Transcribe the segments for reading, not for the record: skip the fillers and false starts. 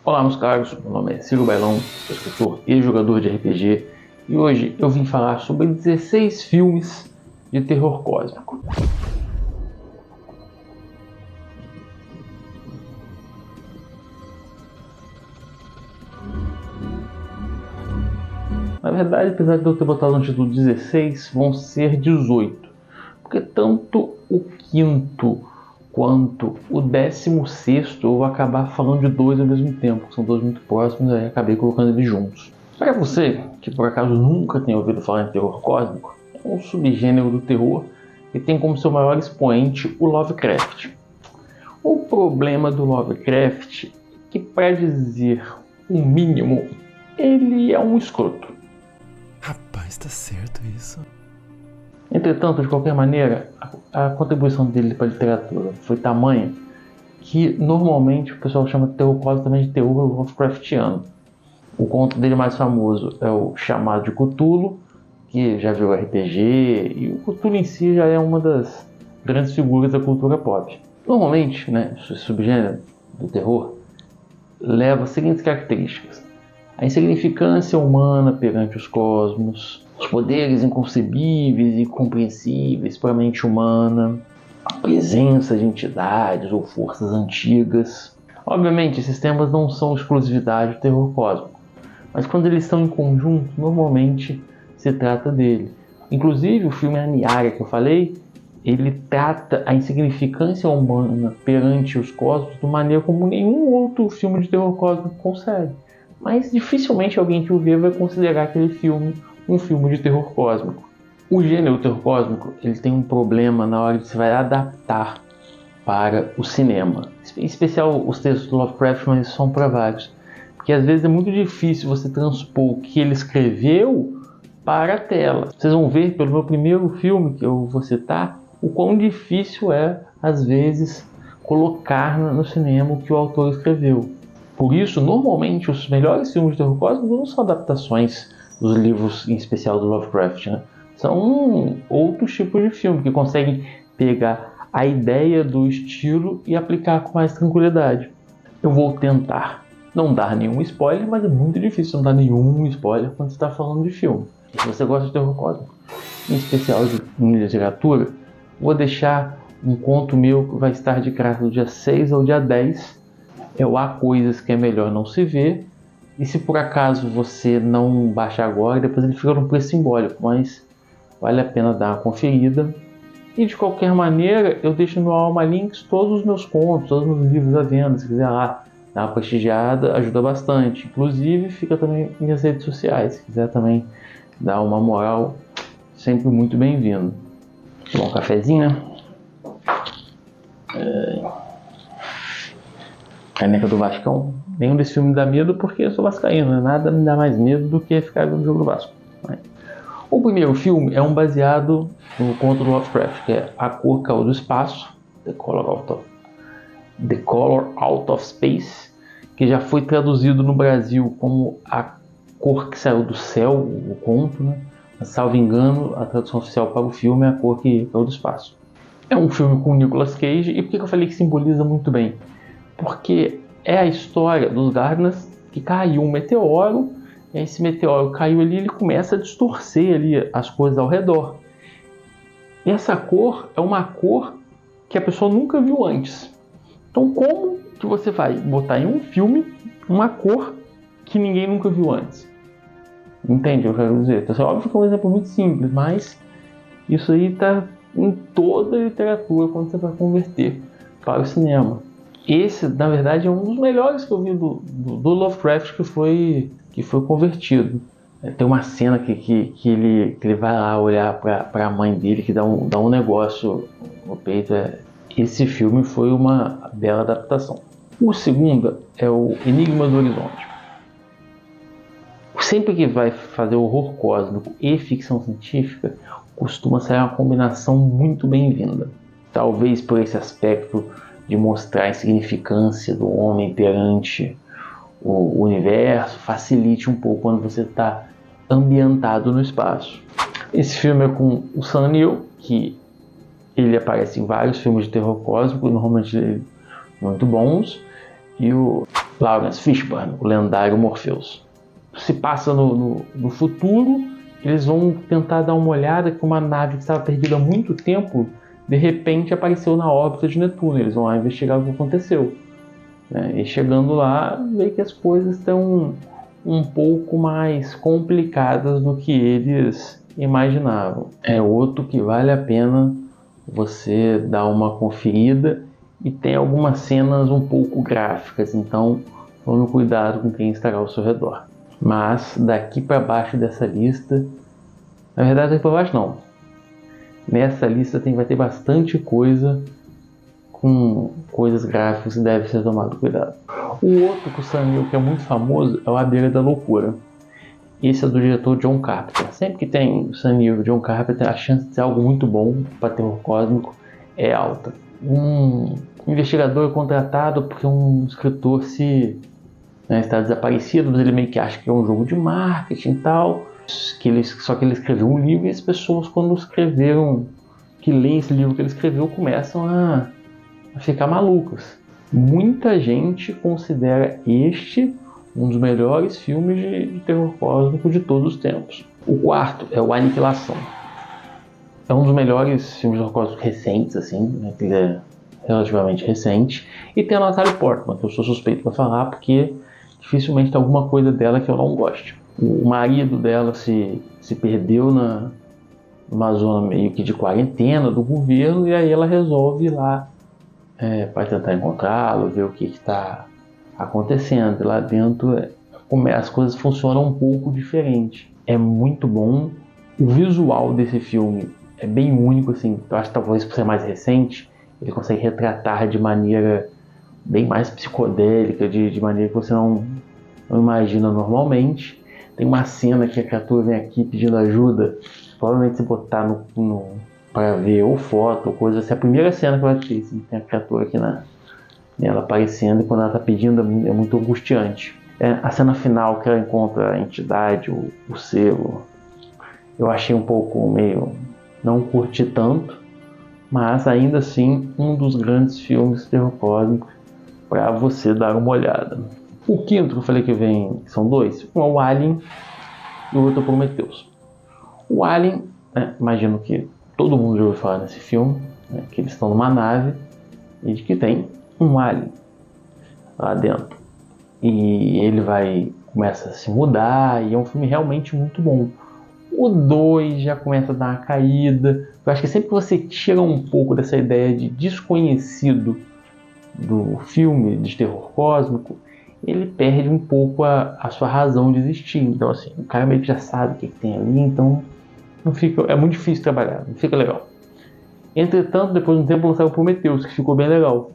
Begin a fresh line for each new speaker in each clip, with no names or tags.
Olá meus caros, meu nome é Ciro Bailão, sou escritor e jogador de RPG e hoje eu vim falar sobre 16 filmes de terror cósmico. Na verdade, apesar de eu ter botado no título 16, vão ser 18, porque tanto o quinto quanto o 16º eu vou acabar falando de dois ao mesmo tempo, que são dois muito próximos, aí acabei colocando eles juntos. Para você, que por acaso nunca tenha ouvido falar em terror cósmico, é um subgênero do terror que tem como seu maior expoente o Lovecraft. O problema do Lovecraft é que, para dizer o mínimo, ele é um escroto.
Rapaz, tá certo isso.
Entretanto, de qualquer maneira, a contribuição dele para a literatura foi tamanha que normalmente o pessoal chama de terror cósmico também de terror Lovecraftiano. O conto dele mais famoso é o Chamado de Cthulhu, que já viu RPG, e o Cthulhu em si já é uma das grandes figuras da cultura pop. Normalmente, esse subgênero do terror leva as seguintes características: a insignificância humana perante os cosmos, os poderes inconcebíveis e incompreensíveis para a mente humana, a presença de entidades ou forças antigas. Obviamente, esses temas não são exclusividade do terror cósmico, mas quando eles estão em conjunto, normalmente se trata dele. Inclusive, o filme Aniara que eu falei, ele trata a insignificância humana perante os cosmos de maneira como nenhum outro filme de terror cósmico consegue. Mas dificilmente alguém que o vê vai considerar aquele filme um filme de terror cósmico. O gênero terror cósmico ele tem um problema na hora que você vai adaptar para o cinema. Em especial os textos do Lovecraft, mas são para vários. Porque às vezes é muito difícil você transpor o que ele escreveu para a tela. Vocês vão ver pelo meu primeiro filme que eu vou citar o quão difícil é, às vezes, colocar no cinema o que o autor escreveu. Por isso, normalmente, os melhores filmes de terror cósmico não são adaptações dos livros, em especial do Lovecraft, São outros tipos de filme que conseguem pegar a ideia do estilo e aplicar com mais tranquilidade. Eu vou tentar não dar nenhum spoiler, mas é muito difícil não dar nenhum spoiler quando você está falando de filme. Se você gosta de terror cósmico, em especial de literatura, vou deixar um conto meu que vai estar de graça do dia 6 ao dia 10. Há coisas que é melhor não se ver. E se por acaso você não baixar agora, depois ele fica num preço simbólico, mas vale a pena dar uma conferida. E de qualquer maneira, eu deixo no Alma Links todos os meus contos, todos os meus livros à venda. Se quiser lá dar uma prestigiada, ajuda bastante. Inclusive, fica também nas minhas redes sociais. Se quiser também dar uma moral, sempre muito bem-vindo. Tomar um cafezinho, Caneca do Vascão. Nenhum desse filme me dá medo porque eu sou vascaíno, Nada me dá mais medo do que ficar vendo o jogo do Vasco. O primeiro filme é um baseado no conto do Lovecraft, que é A Cor Caiu do Espaço, The Color Out of Space, que já foi traduzido no Brasil como A Cor que Saiu do Céu, o conto, Mas, salvo engano, a tradução oficial para o filme é A Cor que Caiu do Espaço. É um filme com Nicolas Cage, e por que eu falei que simboliza muito bem? Porque é a história dos Gardinas que caiu um meteoro, e esse meteoro caiu ali e ele começa a distorcer ali as coisas ao redor. E essa cor é uma cor que a pessoa nunca viu antes. Então como que você vai botar em um filme uma cor que ninguém nunca viu antes? Entende o que eu quero dizer? Então, é óbvio que é um exemplo muito simples, mas isso aí está em toda a literatura quando você vai converter para o cinema. Esse, na verdade, é um dos melhores que eu vi do Lovecraft que foi convertido. Tem uma cena que ele vai lá olhar para a mãe dele, que dá um negócio no peito. Esse filme foi uma bela adaptação. O segundo é o Enigma do Horizonte. Sempre que vai fazer horror cósmico e ficção científica, costuma ser uma combinação muito bem-vinda. Talvez por esse aspecto de mostrar a insignificância do homem perante o universo, facilite um pouco quando você está ambientado no espaço. Esse filme é com o Sam Neill, que ele aparece em vários filmes de terror cósmico, normalmente muito bons, e o Lawrence Fishburne, o lendário Morpheus. Se passa no futuro, eles vão tentar dar uma olhada que uma nave que estava perdida há muito tempo, de repente apareceu na órbita de Netuno. Eles vão lá investigar o que aconteceu. E chegando lá, vê que as coisas estão um pouco mais complicadas do que eles imaginavam. É outro que vale a pena você dar uma conferida, e tem algumas cenas um pouco gráficas, então tome cuidado com quem estará ao seu redor. Mas daqui para baixo dessa lista, na verdade daqui para baixo não, nessa lista vai ter bastante coisa com coisas gráficas que deve ser tomado cuidado. O outro com o Sam Neill que é muito famoso é o A Beira da Loucura. Esse é do diretor John Carpenter. Sempre que tem o Sam Neill e o John Carpenter, a chance de ser algo muito bom para terror cósmico é alta. Um investigador é contratado porque um escritor está desaparecido, mas ele meio que acha que é um jogo de marketing e tal. Só que ele escreveu um livro, e as pessoas, quando que leem esse livro que ele escreveu, começam a ficar malucas. Muita gente considera este um dos melhores filmes de terror cósmico de todos os tempos. O quarto é o Aniquilação. É um dos melhores filmes de terror cósmico recentes, assim, ele é relativamente recente. E tem a Natalie Portman, que eu sou suspeito para falar, porque dificilmente tem alguma coisa dela que eu não goste. O marido dela se perdeu numa zona meio que de quarentena do governo, e aí ela resolve ir lá para tentar encontrá-lo, ver o que está acontecendo. E lá dentro as coisas funcionam um pouco diferente. É muito bom. O visual desse filme é bem único, assim. Eu acho que talvez por ser mais recente, ele consegue retratar de maneira bem mais psicodélica, de maneira que você não imagina normalmente. Tem uma cena que a criatura vem aqui pedindo ajuda. Provavelmente se botar para ver ou foto ou coisa, essa é a primeira cena que vai ter, assim, tem a criatura aqui nela aparecendo, e quando ela está pedindo é muito angustiante. A cena final que ela encontra a entidade, o selo, eu achei um pouco meio... não curti tanto, mas ainda assim um dos grandes filmes de terror cósmico para você dar uma olhada. O quinto que eu falei que são dois, um é o Alien e o outro é o Prometheus. O Alien, imagino que todo mundo já ouviu falar nesse filme, que eles estão numa nave e de que tem um alien lá dentro. E ele começa a se mudar, e é um filme realmente muito bom. O 2 já começa a dar uma caída. Eu acho que sempre que você tira um pouco dessa ideia de desconhecido do filme de terror cósmico, ele perde um pouco a sua razão de existir. Então, assim, o cara meio que já sabe o que tem ali, então é muito difícil trabalhar, não fica legal. Entretanto, depois de um tempo lançaram o Prometheus, que ficou bem legal.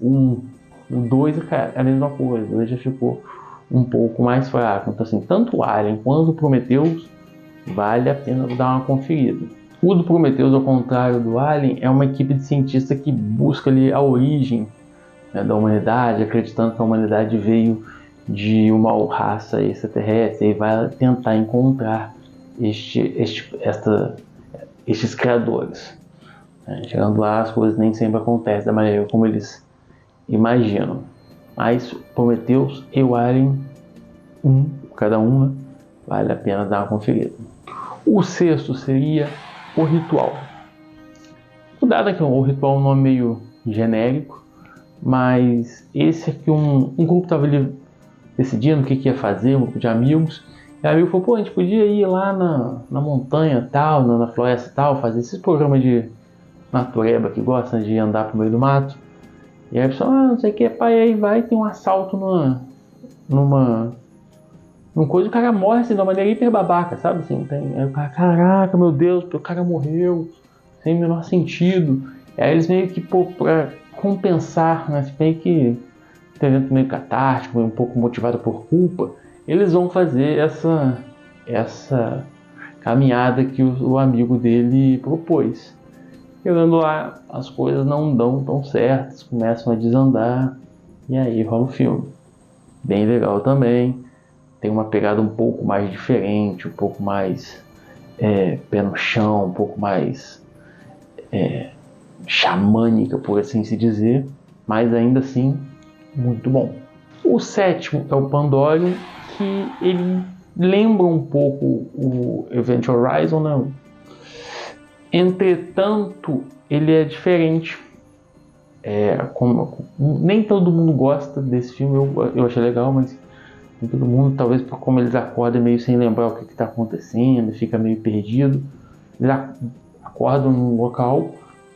O 2, cara, é a mesma coisa, ele já ficou um pouco mais fraco. Então, assim, tanto o Alien quanto o Prometheus vale a pena dar uma conferida. O do Prometheus, ao contrário do Alien, é uma equipe de cientistas que busca ali a origem da humanidade, acreditando que a humanidade veio de uma raça extraterrestre, e vai tentar encontrar estes criadores. Chegando lá, as coisas nem sempre acontecem da maneira como eles imaginam. Mas Prometheus e o Alien, cada um, vale a pena dar uma conferida. O sexto seria O Ritual. Cuidado que o Ritual é um nome meio genérico, mas esse aqui um grupo estava ali decidindo o que ia fazer, um grupo de amigos. E o amigo falou, pô, a gente podia ir lá na montanha tal, na floresta tal, fazer esses programas de natureba que gostam de andar pro meio do mato. E aí a pessoa, não sei o que, pai, aí vai, tem um assalto numa coisa, o cara morre assim de uma maneira hiper babaca, sabe? Assim, aí o cara, caraca, meu Deus, o cara morreu, sem o menor sentido. E aí eles meio que, pra compensar, né, meio que tem um evento meio catártico, um pouco motivado por culpa, eles vão fazer essa caminhada que o amigo dele propôs. Chegando lá, as coisas não dão tão certas, começam a desandar, e aí rola o filme. Bem legal também, tem uma pegada um pouco mais diferente, um pouco mais pé no chão, um pouco mais xamânica, por assim se dizer, mas ainda assim, muito bom. O sétimo é o Pandorium, que ele lembra um pouco o Event Horizon, né? Entretanto, ele é diferente. Nem todo mundo gosta desse filme, eu achei legal, mas nem todo mundo, talvez por como eles acordam meio sem lembrar o que está acontecendo, fica meio perdido. Eles acordam num local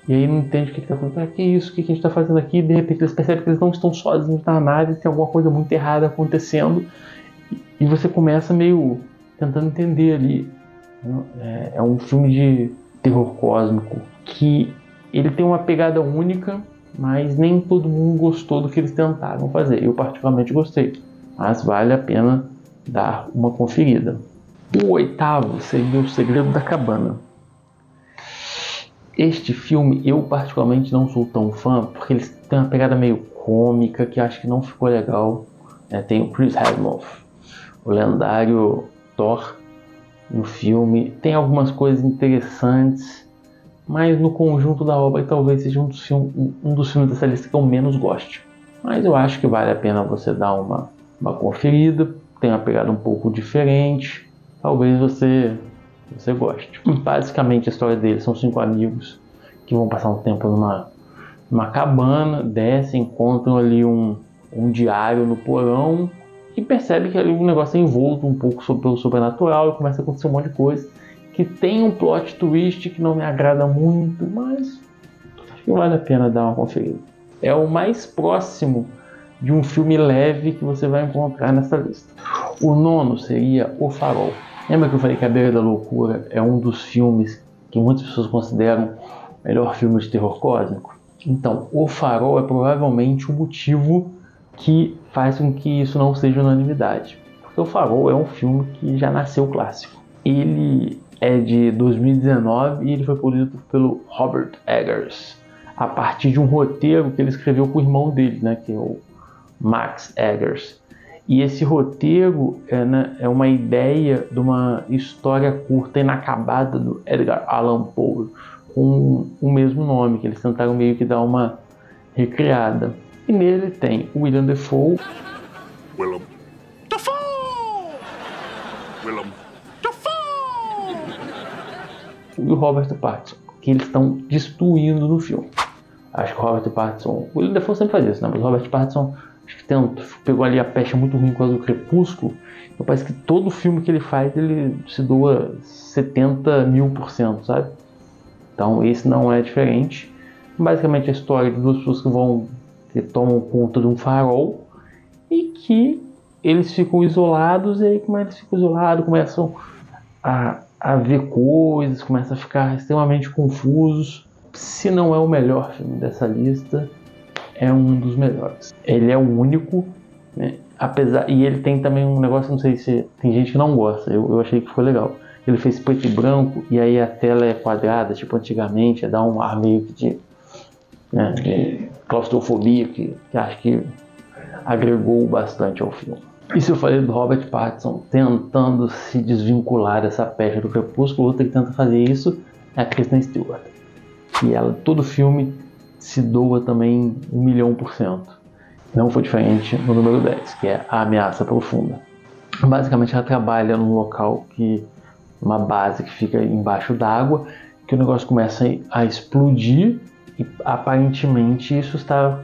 e aí não entende o que está acontecendo. Que isso? O que a gente está fazendo aqui? De repente eles percebem que eles não estão sozinhos na nave, tem alguma coisa muito errada acontecendo. E você começa meio tentando entender ali. É um filme de terror cósmico que ele tem uma pegada única, mas nem todo mundo gostou do que eles tentaram fazer. Eu particularmente gostei, mas vale a pena dar uma conferida. O oitavo seria O Segredo da Cabana. Este filme eu particularmente não sou tão fã, porque eles têm uma pegada meio cômica que acho que não ficou legal. Tem o Chris Hemsworth, o lendário Thor, no filme. Tem algumas coisas interessantes, mas no conjunto da obra talvez seja um dos filmes dessa lista que eu menos goste. Mas eu acho que vale a pena você dar uma conferida. Tem uma pegada um pouco diferente, talvez você goste. Basicamente a história deles são 5 amigos que vão passar um tempo numa cabana, descem, encontram ali um diário no porão e percebem que ali o negócio é envolto um pouco pelo sobrenatural e começa a acontecer um monte de coisa que tem um plot twist que não me agrada muito, mas acho que vale a pena dar uma conferida. É o mais próximo de um filme leve que você vai encontrar nessa lista. O nono seria O Farol. Lembra que eu falei que A Beira da Loucura é um dos filmes que muitas pessoas consideram o melhor filme de terror cósmico? Então, O Farol é provavelmente o motivo que faz com que isso não seja unanimidade. Porque O Farol é um filme que já nasceu clássico. Ele é de 2019 e ele foi produzido pelo Robert Eggers, a partir de um roteiro que ele escreveu com o irmão dele, né, que é o Max Eggers. E esse roteiro é uma ideia de uma história curta inacabada do Edgar Allan Poe, com o mesmo nome, que eles tentaram meio que dar uma recriada. E nele tem o Willem Dafoe, e o Robert Pattinson, que eles estão destruindo no filme. Acho que o Robert Pattinson... O Willem Dafoe sempre faz isso, né? Mas o Robert Pattinson acho que pegou ali a peste muito ruim com a do Crepúsculo. Então parece que todo filme que ele faz, ele se doa 70.000%, sabe? Então esse não é diferente. Basicamente a história de duas pessoas que tomam conta de um farol e que eles ficam isolados, e aí como eles ficam isolados, começam a ver coisas, começam a ficar extremamente confusos. Se não é o melhor filme dessa lista, é um dos melhores. Ele é o único, né? E ele tem também um negócio, não sei se tem gente que não gosta, eu achei que ficou legal. Ele fez preto e branco e aí a tela é quadrada, tipo antigamente, dá um ar meio que de claustrofobia, que acho que agregou bastante ao filme. E se eu falei do Robert Pattinson tentando se desvincular dessa peste do Crepúsculo, outra que tenta fazer isso é a Kristen Stewart. E ela, todo filme, se doa também 1.000.000%. Não foi diferente no número 10, que é A Ameaça Profunda. Basicamente ela trabalha num local uma base que fica embaixo d'água, que o negócio começa a explodir e aparentemente isso está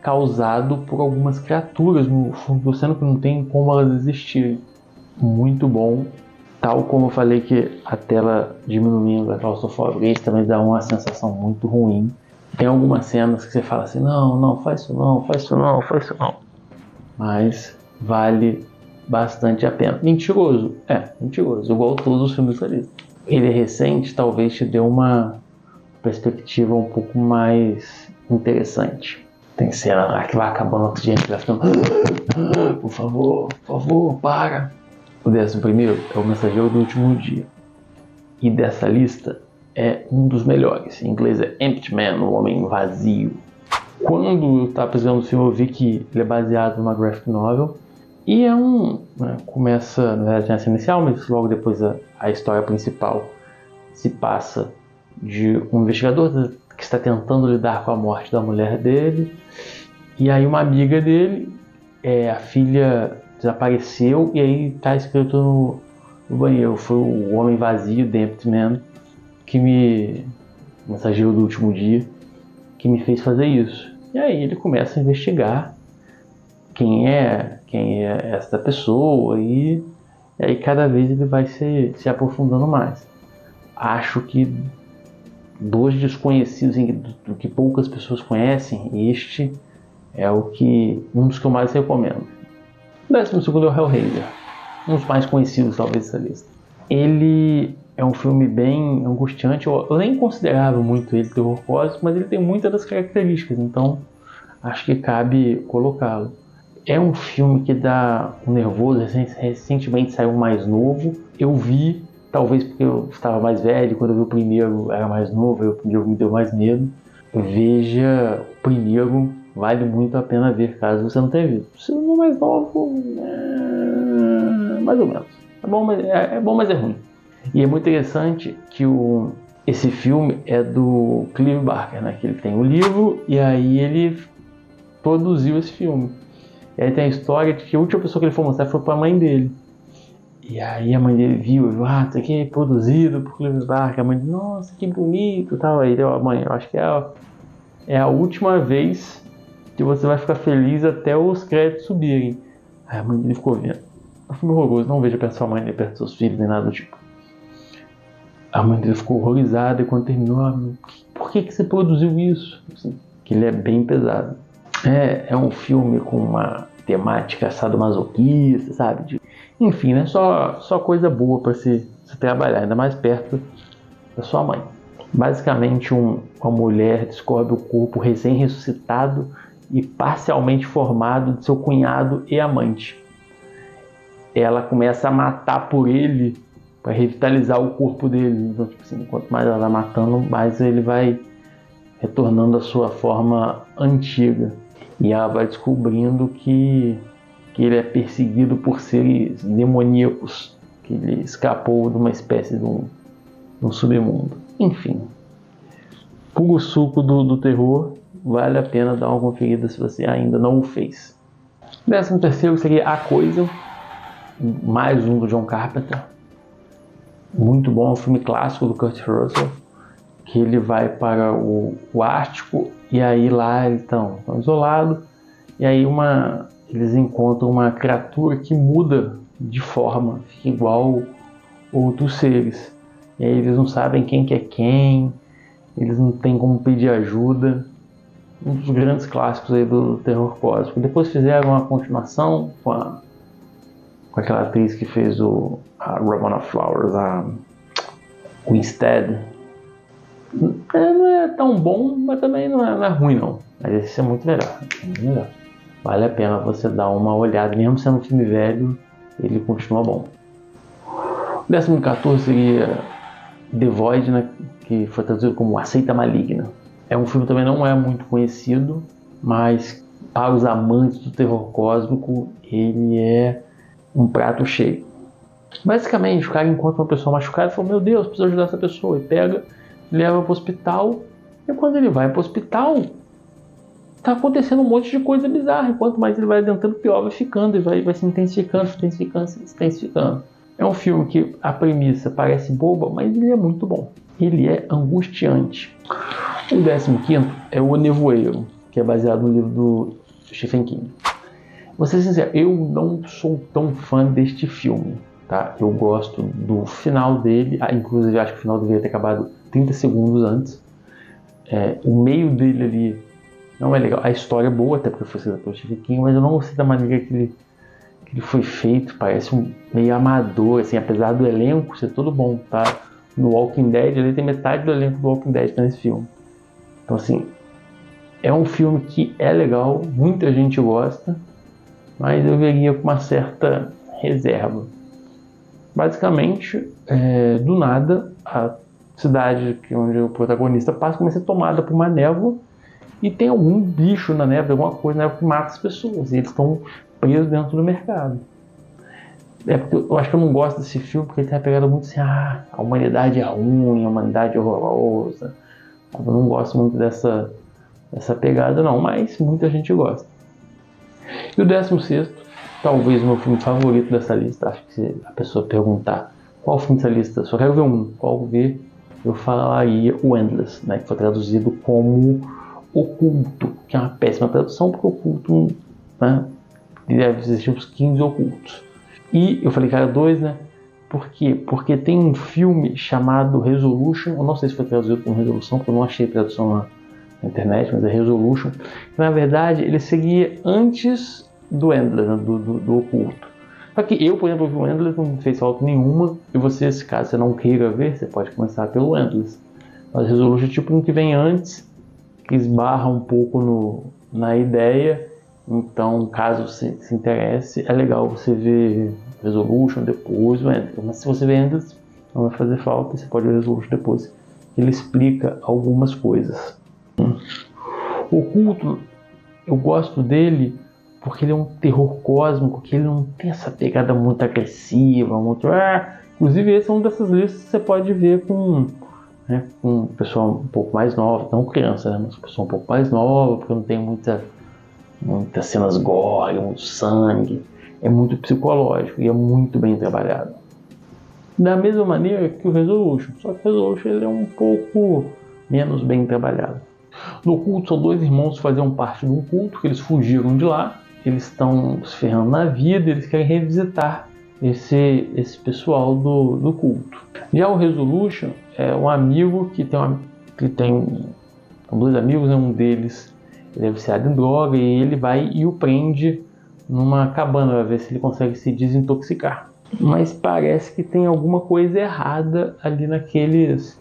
causado por algumas criaturas no fundo do oceano que não tem como elas existirem. Muito bom. Tal como eu falei que a tela diminuindo a claustrofobia também dá uma sensação muito ruim. Tem algumas cenas que você fala assim, não, faz isso não, faz isso não, faz isso não. Mas vale bastante a pena. Mentiroso? Mentiroso, igual todos os filmes da lista. Ele é recente, talvez te dê uma perspectiva um pouco mais interessante. Tem cena lá que vai acabando outro dia, que vai ficando por favor, para. O 11º é O Mensageiro do Último Dia. E dessa lista é um dos melhores. Em inglês é Empty Man, o Homem Vazio. Quando eu estava pesquisando o filme, eu vi que ele é baseado numa graphic novel. E começa, na verdade, nessa inicial, mas logo depois a história principal se passa de um investigador que está tentando lidar com a morte da mulher dele. E aí uma amiga dele a filha desapareceu e aí tá escrito no banheiro, foi o homem vazio, The Empty Man, que me mensageiro do último dia, que me fez fazer isso. E aí ele começa a investigar quem é essa pessoa e aí cada vez ele vai se aprofundando mais. Acho que dos desconhecidos do que poucas pessoas conhecem, este é um dos que eu mais recomendo. O 12º é o Hellraiser, um dos mais conhecidos talvez dessa lista. Ele é um filme bem angustiante, eu nem considerava muito ele terror cósmico, mas ele tem muitas das características, então acho que cabe colocá-lo. É um filme que dá um nervoso, recentemente saiu mais novo, eu vi, talvez porque eu estava mais velho, quando eu vi o primeiro era mais novo, o primeiro me deu mais medo. Veja o primeiro, vale muito a pena ver, caso você não tenha visto. Se não é mais novo, mais ou menos. É bom, mas é ruim. E é muito interessante que esse filme é do Clive Barker, né? Que ele tem o livro e aí ele produziu esse filme. E aí tem a história de que a última pessoa que ele foi mostrar foi para a mãe dele. E aí a mãe dele viu, isso aqui é produzido por Clive Barker. A mãe dele, nossa, que bonito e tal. Aí deu, mãe, eu acho que é a última vez que você vai ficar feliz até os créditos subirem. Aí a mãe dele ficou vendo. É um filme horroroso, não veja perto da sua mãe, nem perto dos seus filhos, nem nada do tipo. A mãe dele ficou horrorizada e quando terminou, por que você produziu isso? Assim, que ele é bem pesado. É um filme com uma temática sadomasoquista, sabe? Enfim, né? Só coisa boa para se trabalhar, ainda mais perto da sua mãe. Basicamente, uma mulher descobre o corpo recém-ressuscitado e parcialmente formado de seu cunhado e amante. Ela começa a matar por ele para revitalizar o corpo dele. Então, tipo assim, quanto mais ela vai matando, mais ele vai retornando à sua forma antiga. E ela vai descobrindo que ele é perseguido por seres demoníacos, que ele escapou de uma espécie de um submundo. Enfim, puro suco do terror, vale a pena dar uma conferida se você ainda não o fez. 13º seria A Coisa, mais um do John Carpenter. Muito bom, um filme clássico do Kurt Russell, que ele vai para o Ártico e aí lá eles estão isolados e aí eles encontram uma criatura que muda de forma, fica igual outros seres. E aí eles não sabem quem que é quem, eles não têm como pedir ajuda. Um dos grandes clássicos aí do terror cósmico. Depois fizeram uma continuação com aquela atriz que fez a Ramona Flowers, o Instead. Não é tão bom, mas também não é ruim não. Mas esse é muito melhor. Vale a pena você dar uma olhada, mesmo sendo um filme velho, ele continua bom. 14º seria The Void, né, que foi traduzido como A Seita Maligna. É um filme que também não é muito conhecido, mas para os amantes do terror cósmico, ele é um prato cheio. Basicamente, o cara encontra uma pessoa machucada e fala, meu Deus, preciso ajudar essa pessoa. E pega, leva para o hospital, e quando ele vai para o hospital, tá acontecendo um monte de coisa bizarra. E quanto mais ele vai adentrando, pior vai ficando, e vai se intensificando. É um filme que a premissa parece boba, mas ele é muito bom. Ele é angustiante. O 15º é O Nevoeiro, que é baseado no livro do Stephen King. Vou ser sincero, eu não sou tão fã deste filme, tá? Eu gosto do final dele, inclusive acho que o final deveria ter acabado 30 segundos antes. O meio dele ali não é legal. A história é boa, até porque foi escrita pelo Stephen King, mas eu não gostei da maneira que ele foi feito. Parece meio amador, assim, apesar do elenco ser todo bom, tá? No Walking Dead, ele tem metade do elenco do Walking Dead tá nesse filme. Então, assim, é um filme que é legal, muita gente gosta, mas eu veria com uma certa reserva. Basicamente, do nada, a cidade onde o protagonista passa começa a ser tomada por uma névoa e tem algum bicho na névoa, alguma coisa na névoa que mata as pessoas, e eles estão presos dentro do mercado. Porque eu acho que eu não gosto desse filme porque ele tem uma pegada muito assim, a humanidade é ruim, a humanidade é horrorosa. Eu não gosto muito dessa pegada não, mas muita gente gosta. E o 16º, talvez o meu filme favorito dessa lista. Acho que se a pessoa perguntar qual filme dessa lista, só quero ver um, qual ver, eu falaria o Endless, né, que foi traduzido como Oculto, que é uma péssima tradução, porque Oculto, né, deve existir uns 15 ocultos. E eu falei, cara, 2, né? Por quê? Porque tem um filme chamado Resolution, eu não sei se foi traduzido como Resolução, porque eu não achei tradução na internet, mas é Resolution, que na verdade ele seguia antes do Endless, né, do Oculto. Só que eu, por exemplo, vi o Endless, não me fez falta nenhuma, e você, se caso você não queira ver, você pode começar pelo Endless. Mas Resolution é tipo um que vem antes, que esbarra um pouco na ideia, então caso se interesse, é legal você ver Resolution depois o Endless. Mas se você ver Endless, não vai fazer falta, você pode ver Resolution depois. Ele explica algumas coisas. O Oculto, eu gosto dele porque ele é um terror cósmico, que ele não tem essa pegada muito agressiva, muito... Inclusive esse é um dessas listas que você pode ver com um pessoal um pouco mais nova, não criança, né, mas pessoa um pouco mais nova, porque não tem muitas cenas gore, muito sangue, é muito psicológico e é muito bem trabalhado. Da mesma maneira que o Resolution, só que o Resolution ele é um pouco menos bem trabalhado. No Oculto são 2 irmãos que faziam parte de um culto, que eles fugiram de lá, eles estão se ferrando na vida, eles querem revisitar esse pessoal do culto. Já o Resolution é um amigo que são 2 amigos, né? Um deles ele é viciado em droga e ele vai e o prende numa cabana para ver se ele consegue se desintoxicar. Mas parece que tem alguma coisa errada ali naqueles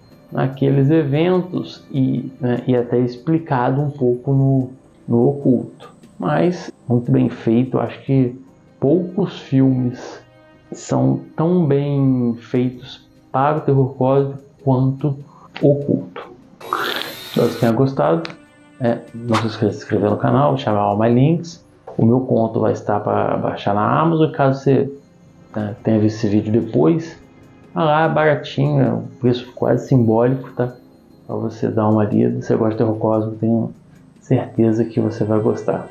eventos e até explicado um pouco no Oculto. Mas muito bem feito, acho que poucos filmes são tão bem feitos para o terror cósmico quanto Oculto. Espero que tenha gostado. Não se esqueça de se inscrever no canal, chamar All My Links. O meu conto vai estar para baixar na Amazon, caso você tenha visto esse vídeo depois. Lá é baratinho, é um preço quase simbólico, tá? Para você dar uma lida. Se você gosta de terror cósmico, tenho certeza que você vai gostar.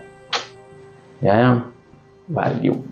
Valeu!